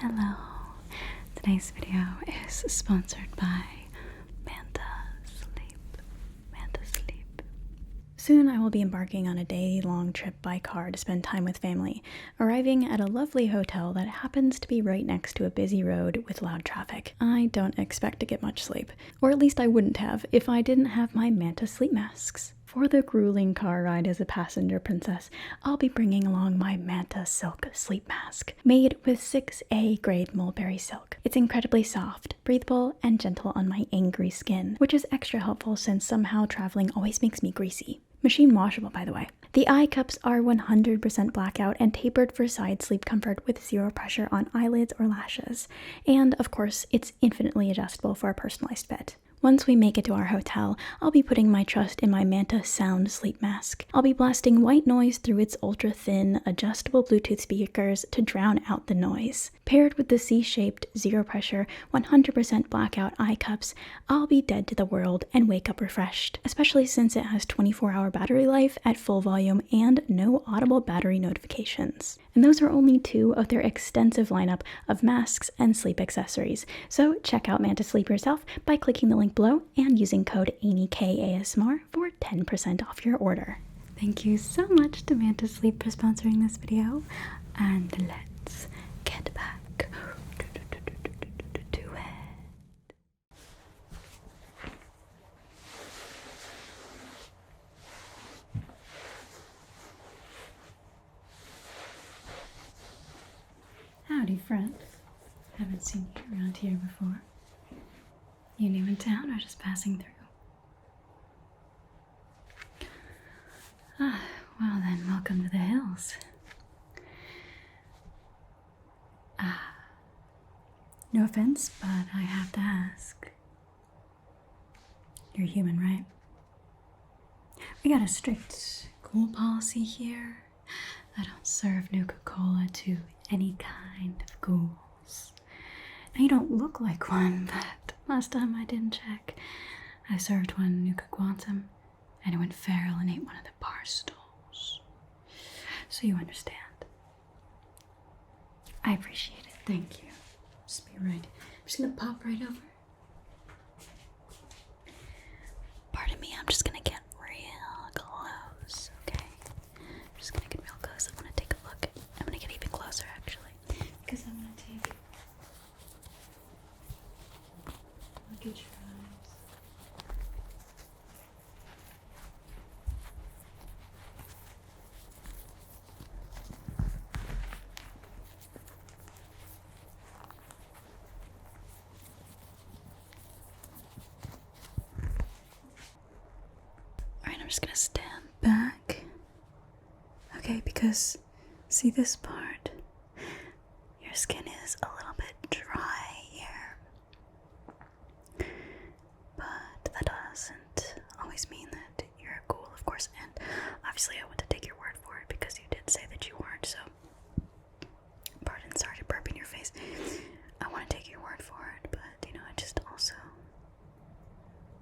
Hello. Today's video is sponsored by Manta Sleep. Manta Sleep. Soon I will be embarking on a day-long trip by car to spend time with family, arriving at a lovely hotel that happens to be right next to a busy road with loud traffic. I don't expect to get much sleep, or at least I wouldn't have if I didn't have my Manta sleep masks. For the grueling car ride as a passenger princess, I'll be bringing along my Manta Silk Sleep Mask, made with 6A grade mulberry silk. It's incredibly soft, breathable, and gentle on my angry skin, which is extra helpful since somehow traveling always makes me greasy. Machine washable, by the way. The eye cups are 100% blackout and tapered for side sleep comfort with zero pressure on eyelids or lashes. And, of course, it's infinitely adjustable for a personalized fit. Once we make it to our hotel, I'll be putting my trust in my Manta Sound Sleep Mask. I'll be blasting white noise through its ultra-thin, adjustable Bluetooth speakers to drown out the noise. Paired with the C-shaped, zero-pressure, 100% blackout eye cups, I'll be dead to the world and wake up refreshed, especially since it has 24-hour battery life at full volume and no audible battery notifications. And those are only 2 of their extensive lineup of masks and sleep accessories, so check out Manta Sleep yourself by clicking the link below and using code AMYKASMR for 10% off your order. Thank you so much to Manta Sleep for sponsoring this video, and let's get back to it. Howdy, friend. Haven't seen you around here before. You new in town or just passing through? Well then, welcome to the hills. No offense, but I have to ask. You're human, right? We got a strict cool policy here. I don't serve Nuka-Cola to any kind of ghouls. Now, you don't look like one, but last time I didn't check, I served one Nuka-Cola Quantum, and it went feral and ate one of the bar stools. So you understand. I appreciate it, thank you. Just be right. I'm just gonna pop right over. Pardon me, I'm just gonna get real close, okay? I'm just gonna get real close. I wanna take a look. I'm gonna get even closer, actually, because I wanna take a look at your eyes. I'm just gonna stand back. Okay, because see this part? Your skin is a little bit dry here. But that doesn't always mean that you're a ghoul, of course. And obviously I want to take your word for it because you did say that you weren't, so pardon, sorry to burp in your face. I want to take your word for it, but I just also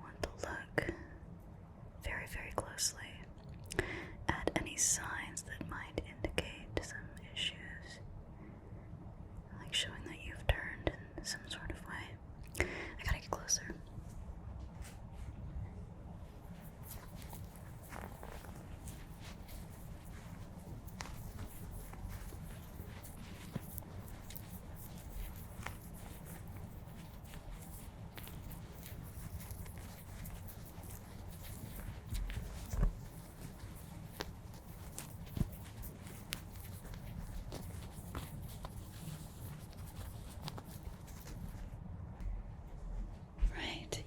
want to look very, very closely at any signs that might indicate some issues, like showing that you've turned in some sort of way. I gotta get closer.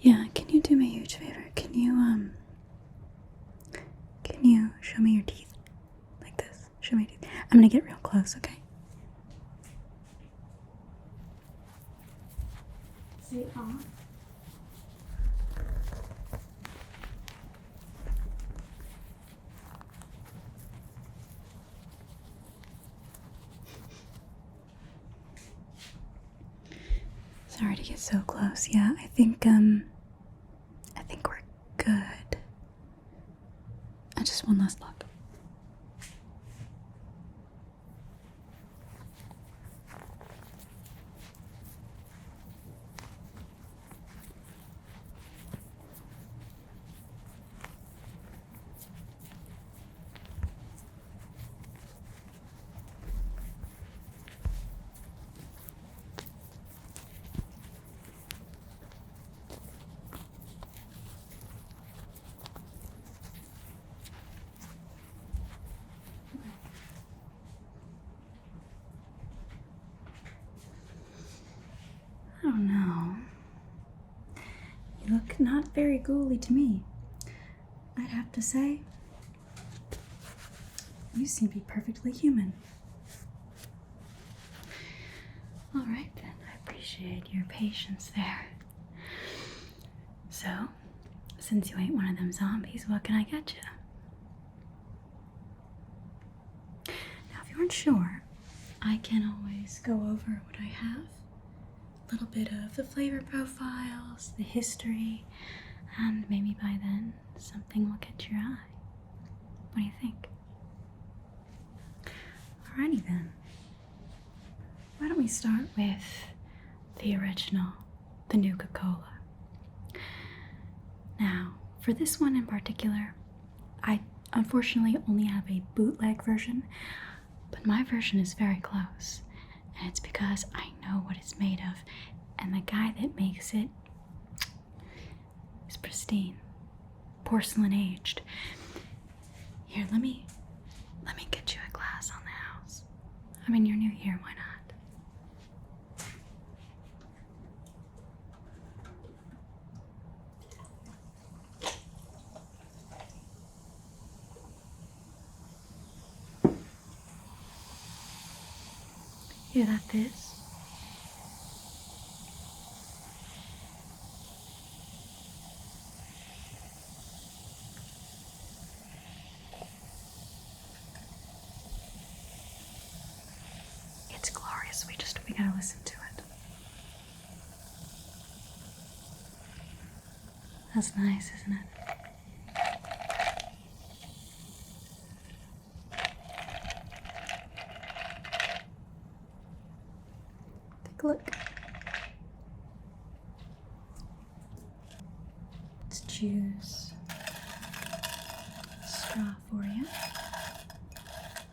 Yeah, can you do me a huge favor? Can you show me your teeth? Like this. Show me your teeth. I'm gonna get real close, okay? Say off. Sorry to get so close. Yeah, I think we're good. Just one last look. don't know. You look not very ghouly to me. I'd have to say, you seem to be perfectly human. All right then, I appreciate your patience there. So, since you ain't one of them zombies, what can I get you? Now, if you aren't sure, I can always go over what I have. A little bit of the flavor profiles, the history, and maybe by then, something will catch your eye. What do you think? Alrighty then. Why don't we start with the original, the Nuka-Cola. Now, for this one in particular, I unfortunately only have a bootleg version, but my version is very close, and it's because I know what it's made of, and the guy that makes it is pristine, porcelain aged. Here, let me get you a glass on the house. I mean, you're new here, why not? Hear that fizz? It's glorious. We gotta listen to it. That's nice, isn't it? Take a look. Let's choose a straw for you.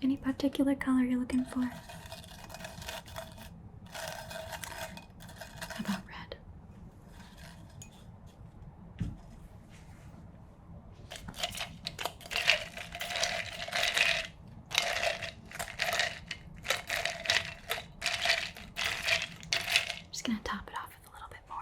Any particular color you're looking for? How about red? Just gonna top it off with a little bit more.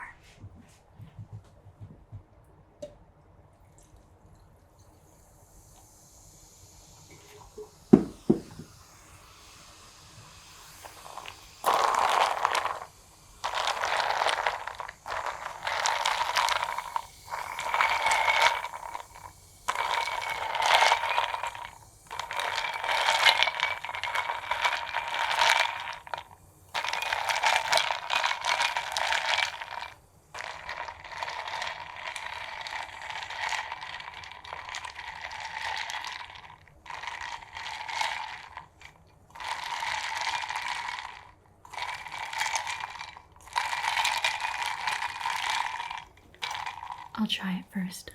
I'll try it first.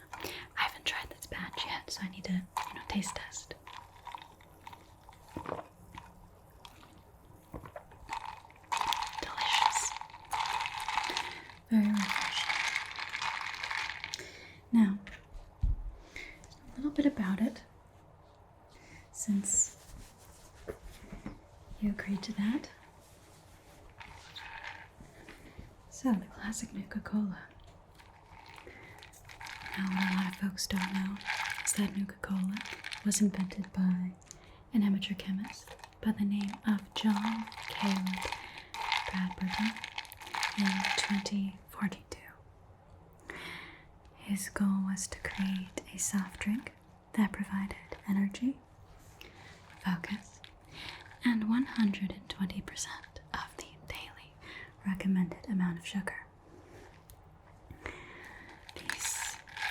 I haven't tried this batch yet, so I need to, taste test. Delicious. Very refreshing. Now, a little bit about it, since you agreed to that. So, the classic Nuka-Cola. Now, what a lot of folks don't know is that Nuka-Cola was invented by an amateur chemist by the name of John Caleb Bartender in 2042. His goal was to create a soft drink that provided energy, focus, and 120% of the daily recommended amount of sugar.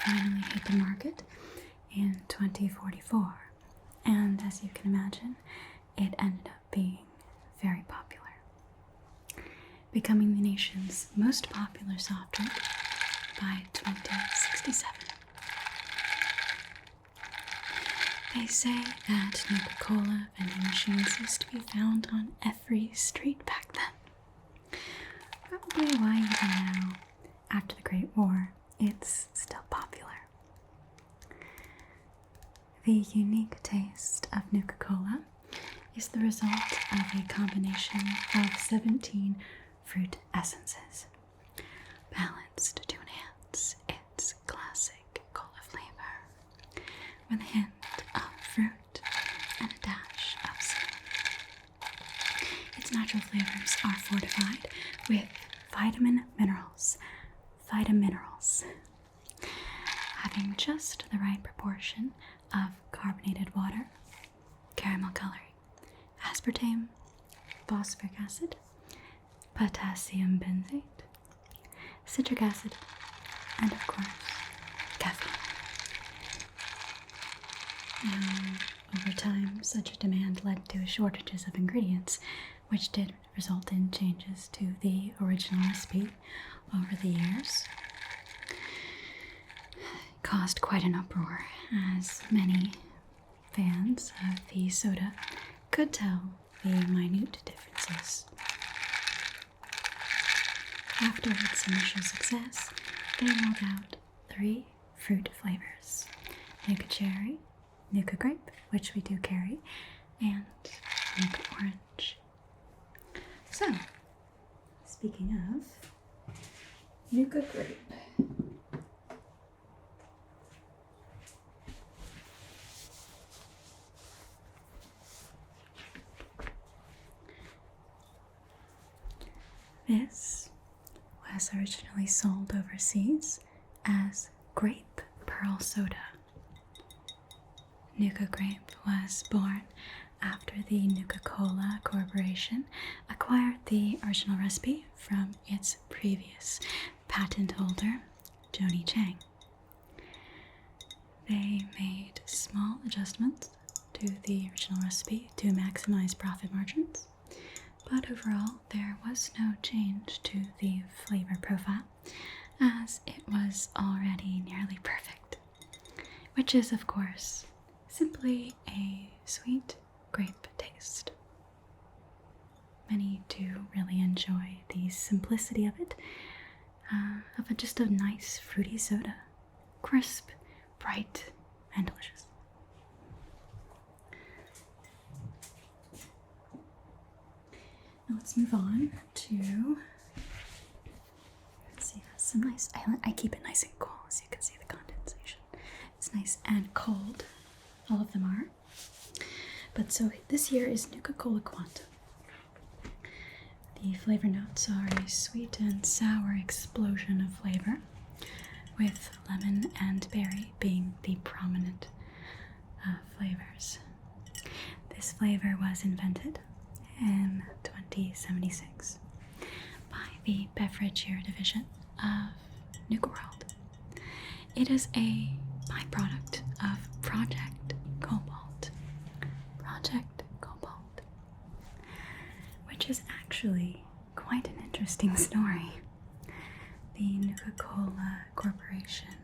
Finally hit the market in 2044, and as you can imagine, it ended up being very popular, becoming the nation's most popular soft drink by 2067. They say that Nuka-Cola vending machines used to be found on every street back then. Probably why even now, after the Great War, it's still popular. The unique taste of Nuka-Cola is the result of a combination of 17 fruit essences balanced to enhance its classic cola flavor with a hint of fruit and a dash of cinnamon. Its natural flavors are fortified with vitamin minerals, having just the right proportion of carbonated water, caramel coloring, aspartame, phosphoric acid, potassium benzoate, citric acid, and of course, caffeine. Now, over time, such a demand led to shortages of ingredients, which did result in changes to the original recipe over the years. It caused quite an uproar, as many fans of the soda could tell the minute differences. After its initial success, they rolled out 3 fruit flavors: Nuka Cherry, Nuka Grape, which we do carry, and Nuka Orange. So, speaking of Nuka Grape, this was originally sold overseas as grape pearl soda. Nuka Grape was born after the Nuka-Cola Corporation acquired the original recipe from its previous patent holder, Joni Chang. They made small adjustments to the original recipe to maximize profit margins, but overall there was no change to the flavor profile, as it was already nearly perfect, which is, of course, simply a sweet grape taste. Many do really enjoy the simplicity of it, just a nice fruity soda, crisp, bright, and delicious. Now let's move on to, let's see, some nice, I keep it nice and cool so you can see the condensation. It's nice and cold, all of them are. But so this here is Nuka-Cola Quantum. The flavor notes are a sweet and sour explosion of flavor, with lemon and berry being the prominent flavors. This flavor was invented in 2076 by the beverage year division of Nuka World. It is a byproduct of Project Cobalt, which is actually quite an interesting story. The Nuka-Cola Corporation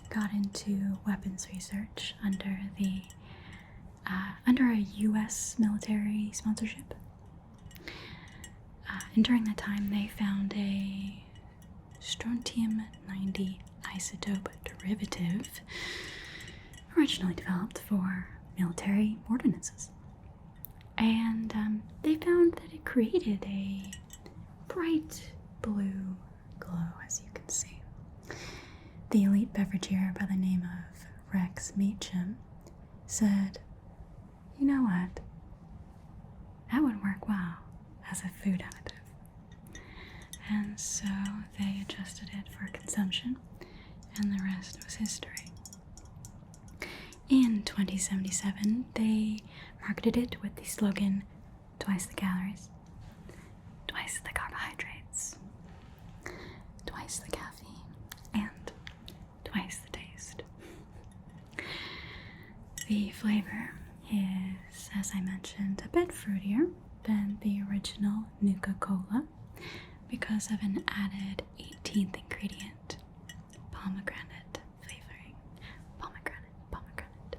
got into weapons research under a U.S. military sponsorship. And during that time, they found a strontium-90 isotope derivative originally developed for military ordinances. And they found that it created a bright blue glow, as you can see. The elite beverageer by the name of Rex Meacham said, "You know what? That would work well as a food additive." And so they adjusted it for consumption, and the rest was history. In 2077, they marketed it with the slogan, "Twice the calories, twice the carbohydrates, twice the caffeine, and twice the taste." The flavor is, as I mentioned, a bit fruitier than the original Nuka-Cola because of an added 18th ingredient, pomegranate flavoring. Pomegranate.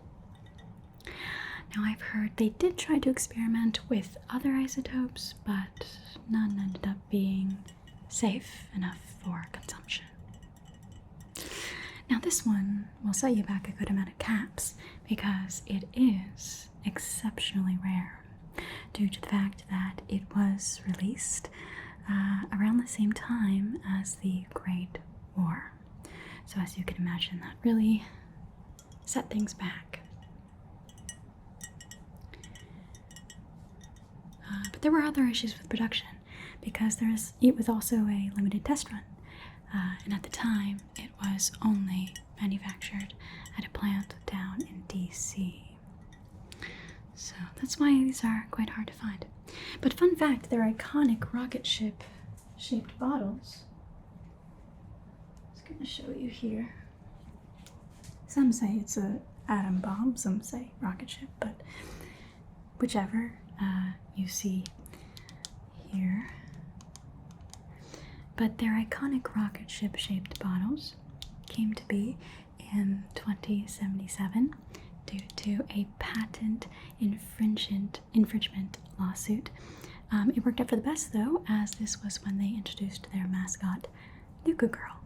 Now, I've heard they did try to experiment with other isotopes, but none ended up being safe enough for consumption. Now, this one will set you back a good amount of caps because it is exceptionally rare due to the fact that it was released around the same time as the Great War. So as you can imagine, that really set things back. But there were other issues with production because it was also a limited test run. And at the time, it was only manufactured at a plant down in DC. So that's why these are quite hard to find. But fun fact, they're iconic rocket ship shaped bottles. I was going to show you here. Some say it's a atom bomb, some say rocket ship, but whichever you see here. But their iconic rocket ship shaped bottles came to be in 2077 due to a patent infringement lawsuit. It worked out for the best though, as this was when they introduced their mascot, Nuka-Girl,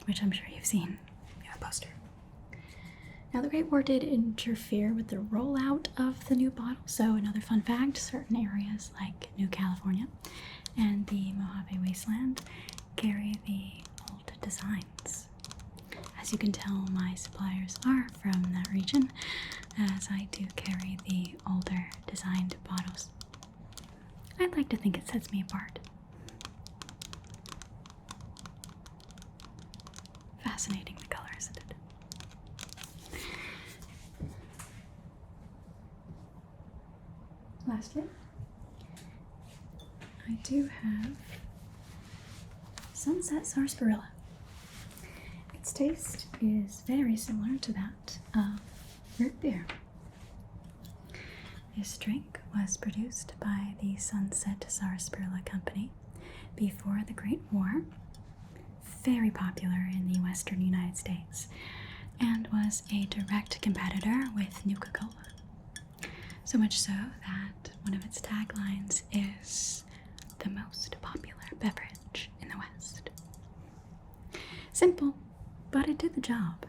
which I'm sure you've seen in a poster. Now the Great War did interfere with the rollout of the new bottle, so another fun fact, certain areas like New California and the Mojave Wasteland carry the old designs. As you can tell, my suppliers are from that region, as I do carry the older designed bottles. I'd like to think it sets me apart. Fascinating, the color, isn't it? Lastly, I do have Sunset Sarsaparilla. Its taste is very similar to that of root beer. This drink was produced by the Sunset Sarsaparilla Company before the Great War, very popular in the western United States, and was a direct competitor with Nuka-Cola. So much so that one of its taglines is the most popular beverage in the West. Simple, but it did the job.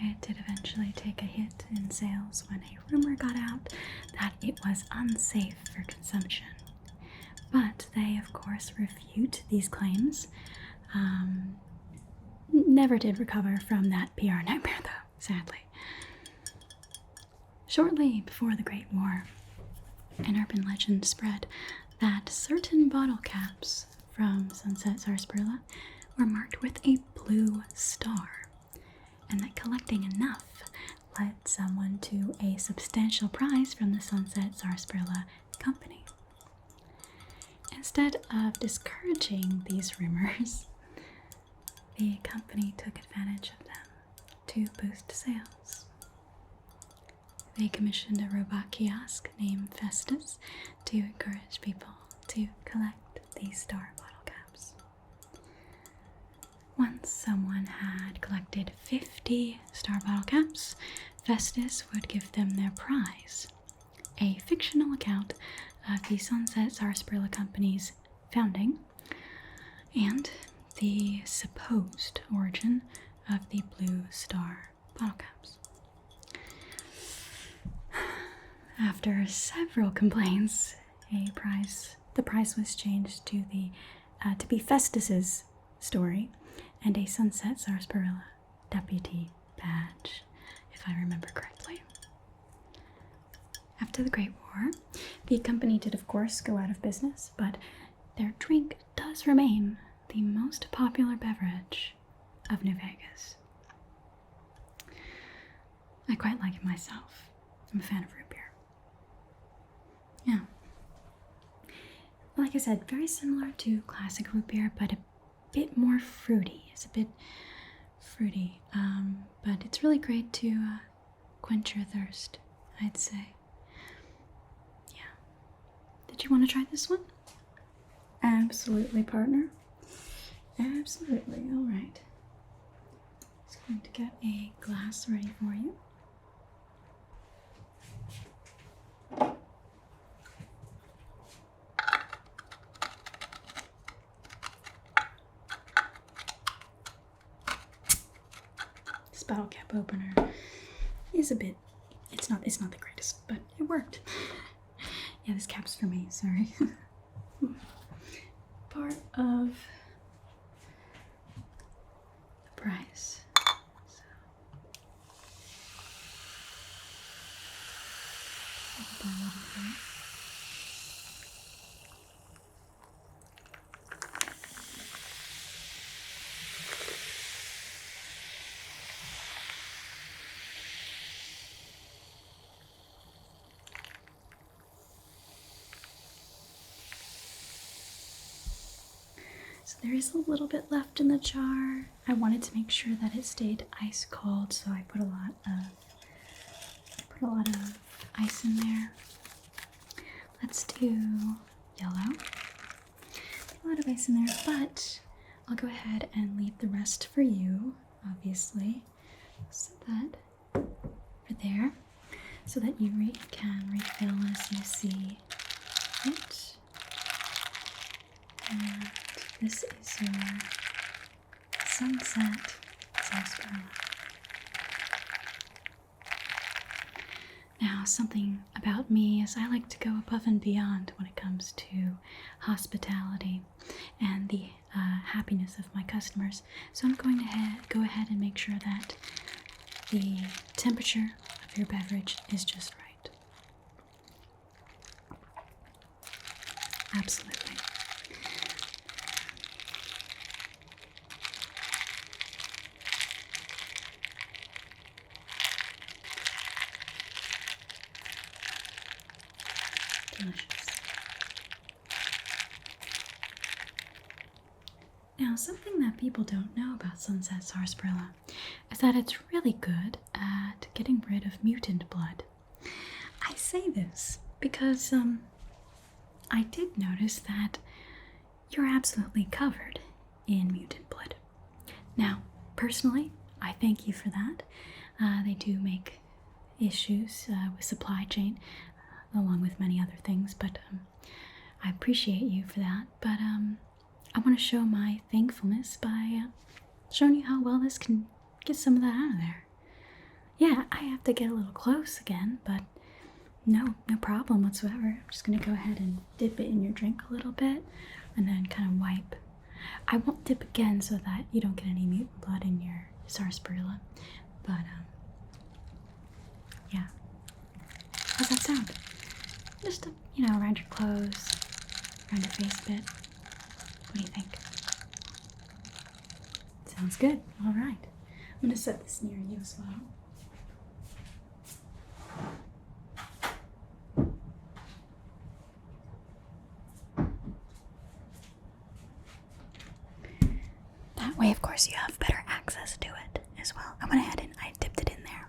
It did eventually take a hit in sales when a rumor got out that it was unsafe for consumption. But they, of course, refute these claims. Never did recover from that PR nightmare, though, sadly. Shortly before the Great War, an urban legend spread that certain bottle caps from Sunset Sarsaparilla were marked with a blue star, and that collecting enough led someone to a substantial prize from the Sunset Sarsaparilla Company. Instead of discouraging these rumors, the company took advantage of them to boost sales. They commissioned a robot kiosk named Festus to encourage people to collect these star bottle caps. Once someone had collected 50 star bottle caps, Festus would give them their prize, a fictional account of the Sunset Sarsaparilla Company's founding and the supposed origin of the blue star bottle caps. After several complaints, the price was changed to be Festus's story and a Sunset Sarsaparilla deputy badge, if I remember correctly. After the Great War, the company did of course go out of business, but their drink does remain the most popular beverage of New Vegas. I quite like it myself. I'm a fan of root beer. Yeah. Like I said, very similar to classic root beer, but a bit more fruity. It's a bit fruity, but it's really great to quench your thirst, I'd say. Yeah. Did you want to try this one? Absolutely, partner. Absolutely. All right. Just going to get a glass ready for you. This bottle cap opener is a bit, it's not the greatest, but it worked. Yeah, this cap's for me, sorry. of the price. So, I'll buy a little bit. So there is a little bit left in the jar. I wanted to make sure that it stayed ice cold, so I put a lot of ice in there. Let's do yellow. A lot of ice in there, but I'll go ahead and leave the rest for you, obviously, so that for there, so that you can refill as you see it. And this is your sunset sarsaparilla. Now, something about me is I like to go above and beyond when it comes to hospitality and the happiness of my customers. So I'm going to go ahead and make sure that the temperature of your beverage is just right. Absolutely. Delicious. Now, something that people don't know about sunset sarsaparilla is that it's really good at getting rid of mutant blood. I say this because I did notice that you're absolutely covered in mutant blood. Now, personally, I thank you for that. They do make issues with supply chain, along with many other things, but I appreciate you for that. But I want to show my thankfulness by showing you how well this can get some of that out of there. Yeah, I have to get a little close again, but no problem whatsoever. I'm just going to go ahead and dip it in your drink a little bit and then kind of wipe. I won't dip again so that you don't get any mutant blood in your sarsaparilla, but yeah. How's that sound? Just, around your clothes, around your face a bit. What do you think? Sounds good. All right. I'm going to set this near you as well. That way, of course, you have better access to it as well. I went ahead and I dipped it in there.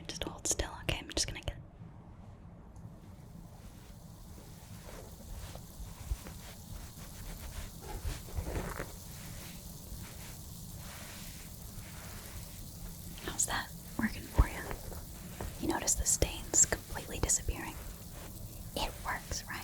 Just hold still, okay? I'm just gonna get. How's that working for you? You notice the stains completely disappearing? It works, right?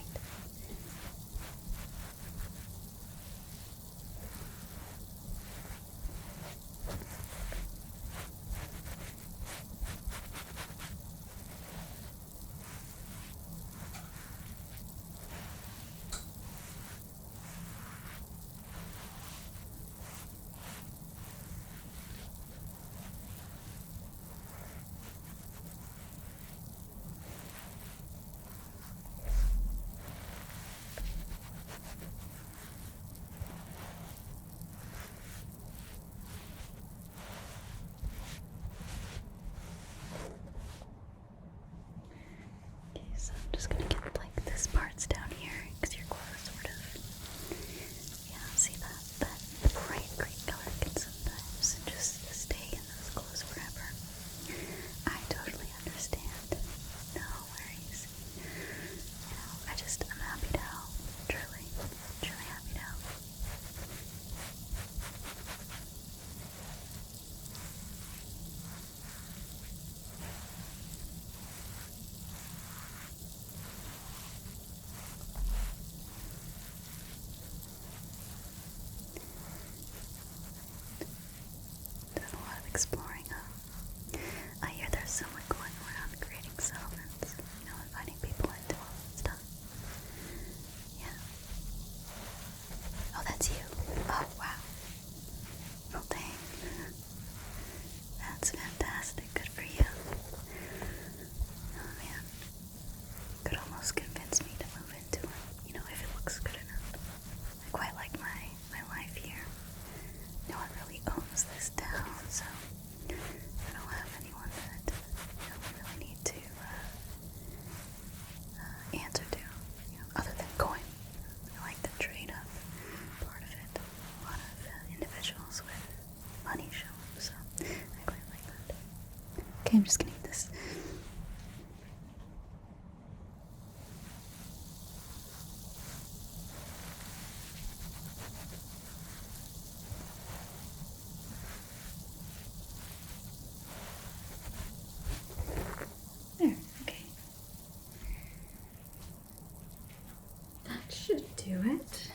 do it.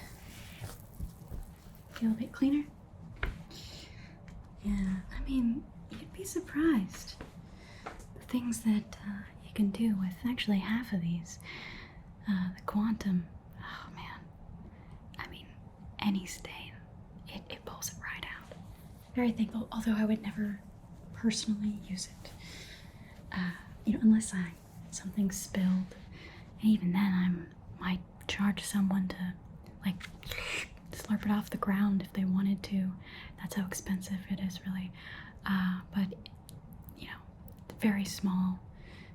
Feel a bit cleaner? Yeah, I mean, you'd be surprised. The things that you can do with actually half of these. The Quantum, oh man. I mean, any stain, it pulls it right out. Very thankful, although I would never personally use it. Unless something spilled. And even then, I might charge someone to, like, slurp it off the ground if they wanted to. That's how expensive it is, really. But, very small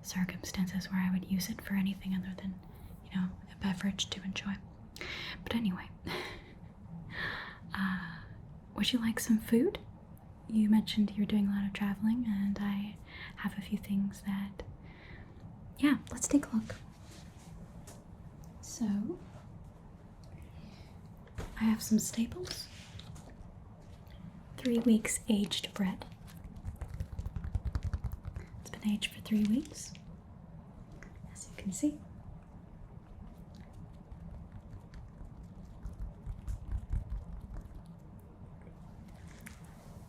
circumstances where I would use it for anything other than, a beverage to enjoy. But anyway, would you like some food? You mentioned you're doing a lot of traveling, and I have a few things that, yeah, let's take a look. So, I have some staples. 3 weeks aged bread. It's been aged for 3 weeks, as you can see.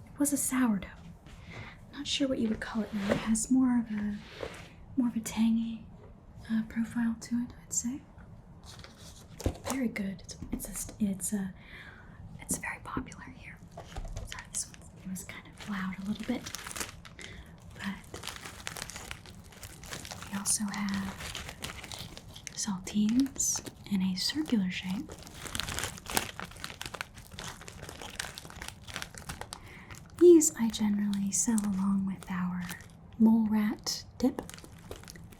It was a sourdough. Not sure what you would call it now. It has more of a tangy profile to it, I'd say. Very good. It's very popular here. Sorry, this one it was kind of loud a little bit, but we also have saltines in a circular shape. These I generally sell along with our mole rat dip.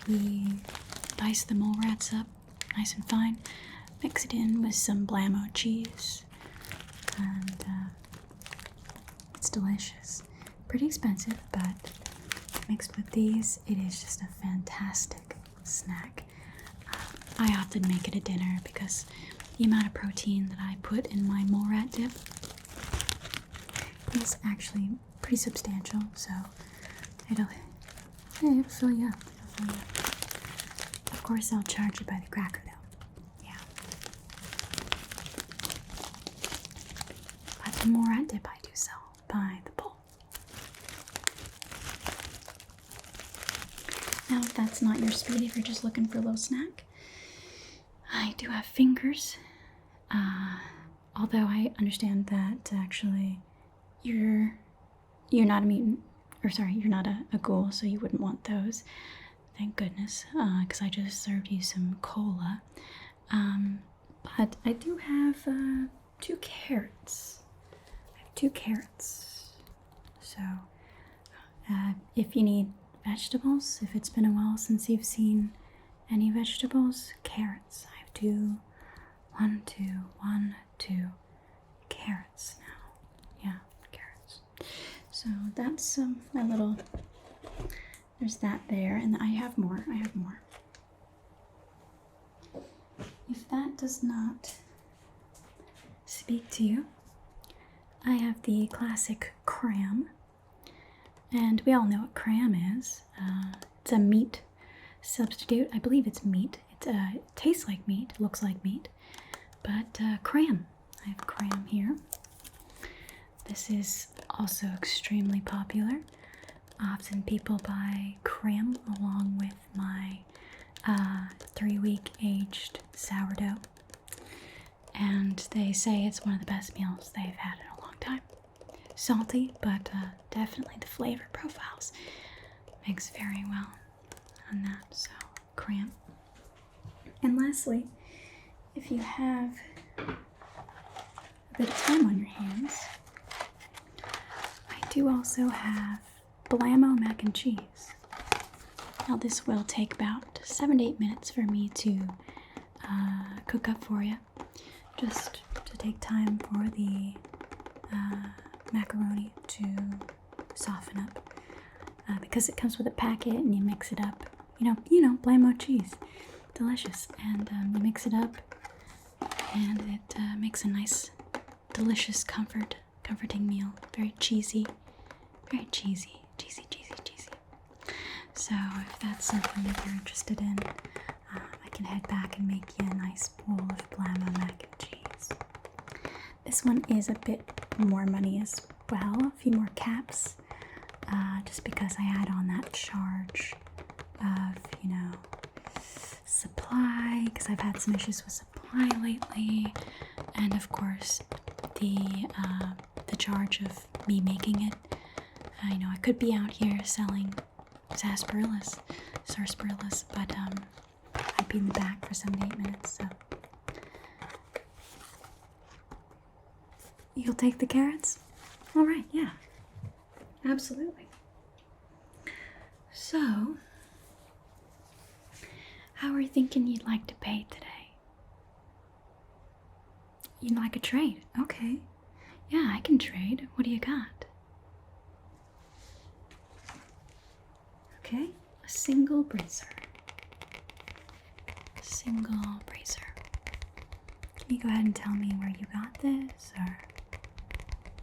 We dice the mole rats up nice and fine, mix it in with some blammo cheese, and it's delicious. Pretty expensive, but mixed with these, it is just a fantastic snack. I often make it a dinner because the amount of protein that I put in my mole rat dip is actually pretty substantial, so it'll fill you up. Of course, I'll charge you by the cracker though. Yeah. But the mole rat dip I do sell by the bowl. Now, if that's not your speed, if you're just looking for a little snack, I do have fingers. Although I understand that actually you're not a mutant, or sorry, you're not a ghoul, so you wouldn't want those. Thank goodness, because I just served you some cola. But I do have 2 carrots. I have 2 carrots. So, if you need vegetables, if it's been a while since you've seen any vegetables, carrots. I have 2, 1, 2 carrots now. Yeah, carrots. So that's my little, there's that there, and I have more. If that does not speak to you, I have the classic cram, and we all know what cram is. It's a meat substitute. I believe it's meat. It tastes like meat, it looks like meat, but cram. I have cram here. This is also extremely popular. Often people buy cram along with my 3-week aged sourdough, and they say it's one of the best meals they've had in a long time. Salty, but definitely the flavor profiles mix very well on that, so cram. And lastly, if you have a bit of time on your hands, I do also have blammo mac and cheese. Now this will take about 7 to 8 minutes for me to cook up for you, just to take time for the macaroni to soften up, because it comes with a packet and you mix it up. You know, blammo cheese, delicious, and you mix it up, and it makes a nice, delicious, comforting meal. Very cheesy, cheesy. So if that's something that you're interested in, I can head back and make you a nice bowl of Blammo mac and cheese. This one is a bit more money as well, a few more caps, just because I add on that charge of, supply, because I've had some issues with supply lately, and of course the charge of me making it. I could be out here selling sarsaparillas, but I'd be in the back for 7 to 8 minutes, so. You'll take the carrots? All right, yeah, absolutely. So, how are you thinking you'd like to pay today? You'd like a trade? Okay. Yeah, I can trade. What do you got? Okay, a single bracer. Single bracer. Can you go ahead and tell me where you got this, or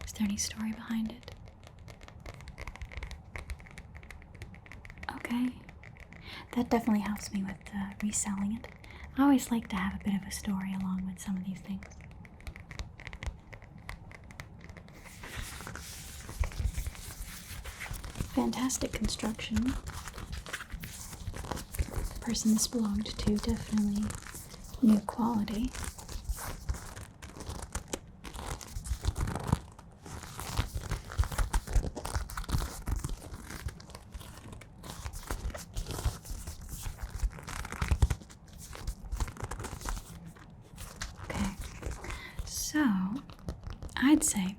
is there any story behind it? Okay, that definitely helps me with reselling it. I always like to have a bit of a story along with some of these things. Fantastic construction. The person this belonged to definitely knew quality. Okay, so I'd say,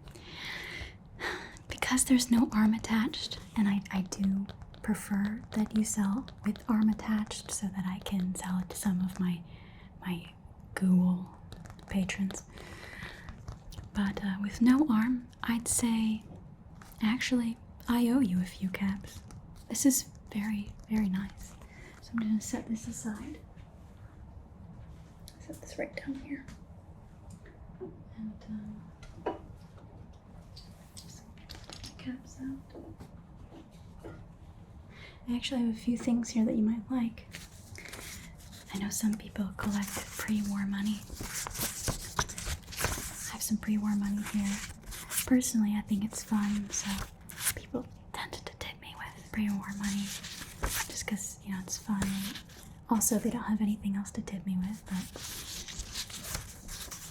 because there's no arm attached, and I do prefer that you sell with arm attached so that I can sell it to some of my ghoul patrons. But with no arm, I'd say, actually, I owe you a few caps. This is very, very nice. So I'm going to set this aside. Set this right down here. And just get the caps out. I actually have a few things here that you might like. I know some people collect pre-war money. I have some pre-war money here. Personally, I think it's fun, so people tend to tip me with pre-war money just because, it's fun. Also, they don't have anything else to tip me with, but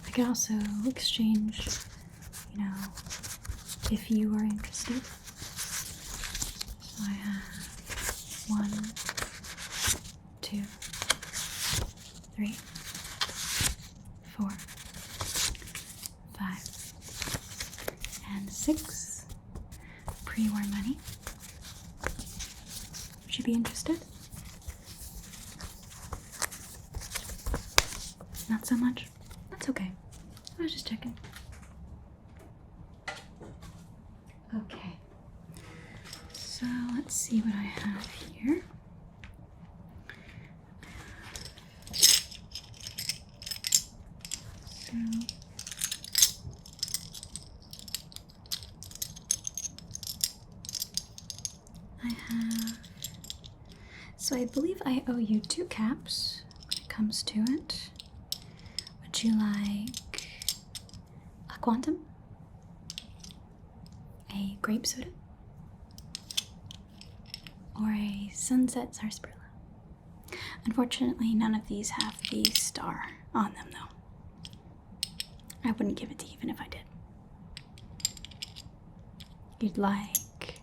I could also exchange, if you are interested. So I have 1, 2, 3, 4, 5, and 6 pre-war money. Would you be interested? Not so much? That's okay. I was just checking. Okay. So let's see what I have here. So I believe I owe you 2 caps when it comes to it. Would you like a Quantum? A grape soda? Or a sunset sarsaparilla? Unfortunately, none of these have the star on them, though. I wouldn't give it to you even if I did. You'd like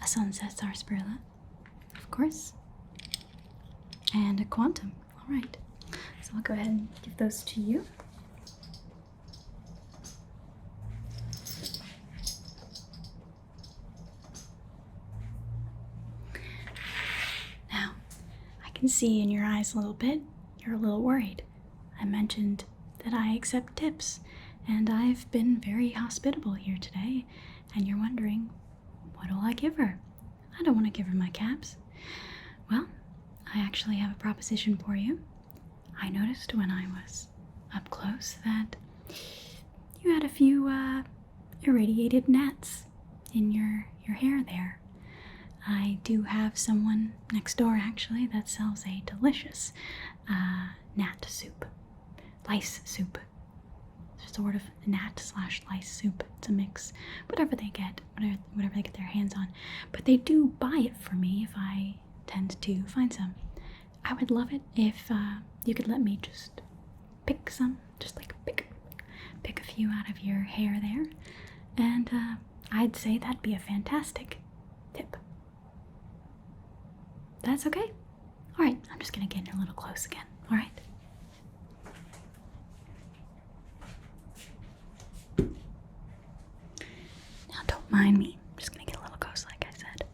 a sunset sarsaparilla, of course, and a Quantum. All right, so I'll go ahead and give those to you. Now, I can see in your eyes a little bit, you're a little worried. I mentioned that I accept tips, and I've been very hospitable here today, and you're wondering, what'll I give her? I don't want to give her my caps. Well, I actually have a proposition for you. I noticed when I was up close that you had a few irradiated gnats in your hair there. I do have someone next door actually that sells a delicious gnat soup. Lice soup. Sort of gnat/lice soup. It's a mix. Whatever they get, whatever they get their hands on. But they do buy it for me if I tend to find some. I would love it if you could let me just pick some. Just like pick a few out of your hair there. And I'd say that'd be a fantastic tip. That's okay? Alright, I'm just gonna get in a little close again. Alright? Now don't mind me. I'm just gonna get a little close like I said.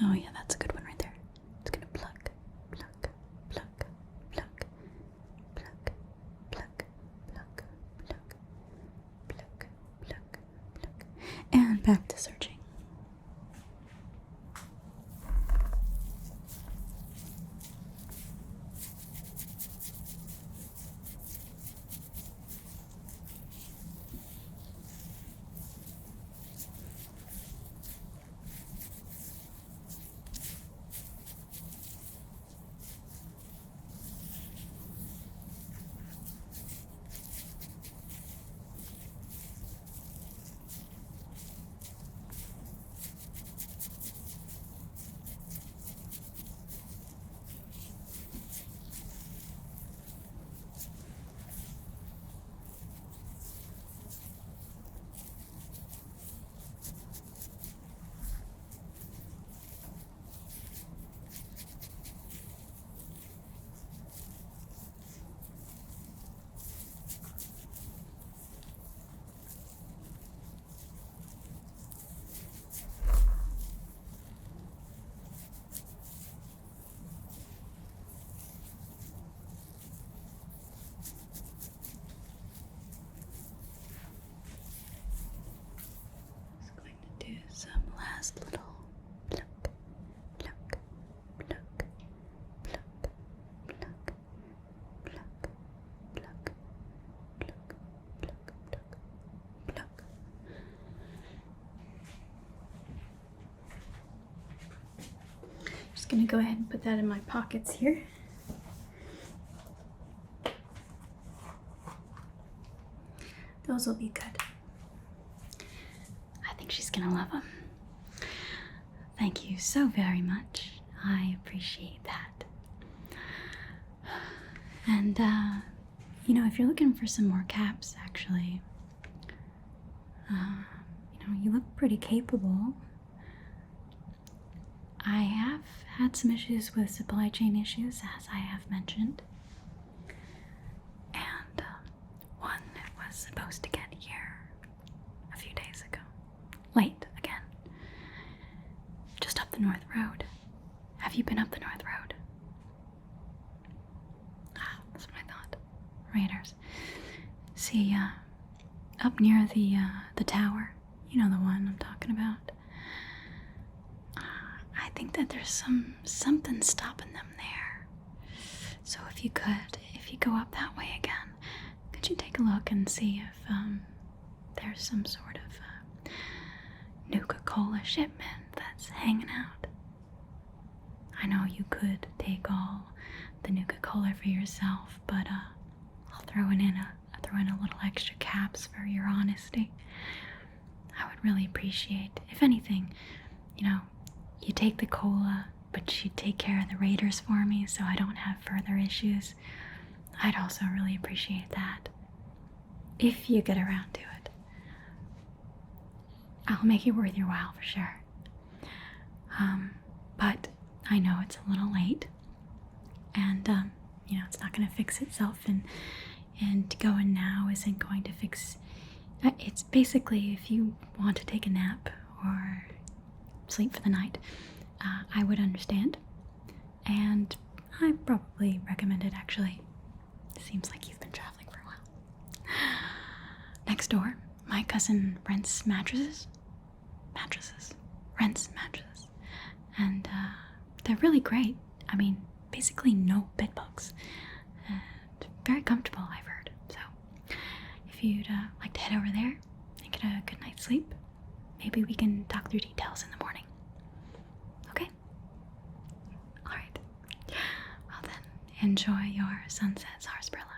Oh yeah, that's a good one right there. It's gonna pluck, pluck, pluck, pluck, pluck, pluck, pluck, pluck, pluck, pluck, pluck. And back to searching. Do some last little pluck, pluck, pluck, pluck, pluck, pluck, pluck, pluck, pluck, pluck, pluck. Just gonna go ahead and put that in my pockets here. Those will be good. I think she's gonna love them. Thank you so very much. I appreciate that. And, you know, if you're looking for some more caps, actually, you know, you look pretty capable. I have had some issues with supply chain issues, as I have mentioned. And, one was supposed to get here a few days ago. Late again. Just up the North Road. Have you been up the North Road? Ah, that's what I thought. Raiders. See, up near the tower. You know the one I'm talking about. think that there's something stopping them there. So if you go up that way again, could you take a look and see if there's some sort of Nuka-Cola shipment that's hanging out? I know you could take all the Nuka-Cola for yourself, but I'll throw in a little extra caps for your honesty. I would really appreciate, if anything, you take the cola, but you take care of the raiders for me so I don't have further issues. I'd also really appreciate that. If you get around to it. I'll make it worth your while for sure. But I know it's a little late, and it's not going to fix itself, and going now isn't going to fix. It's basically, if you want to take a nap or sleep for the night, I would understand, and I probably recommend it. Actually, it seems like you've been traveling for a while. Next door, my cousin rents mattresses, and they're really great. I mean, basically no bed bugs, and very comfortable, I've heard. So if you'd like to head over there and get a good night's sleep, maybe we can talk through details in the morning. Okay? Alright. Well then, enjoy your sunset, Sarsaparilla.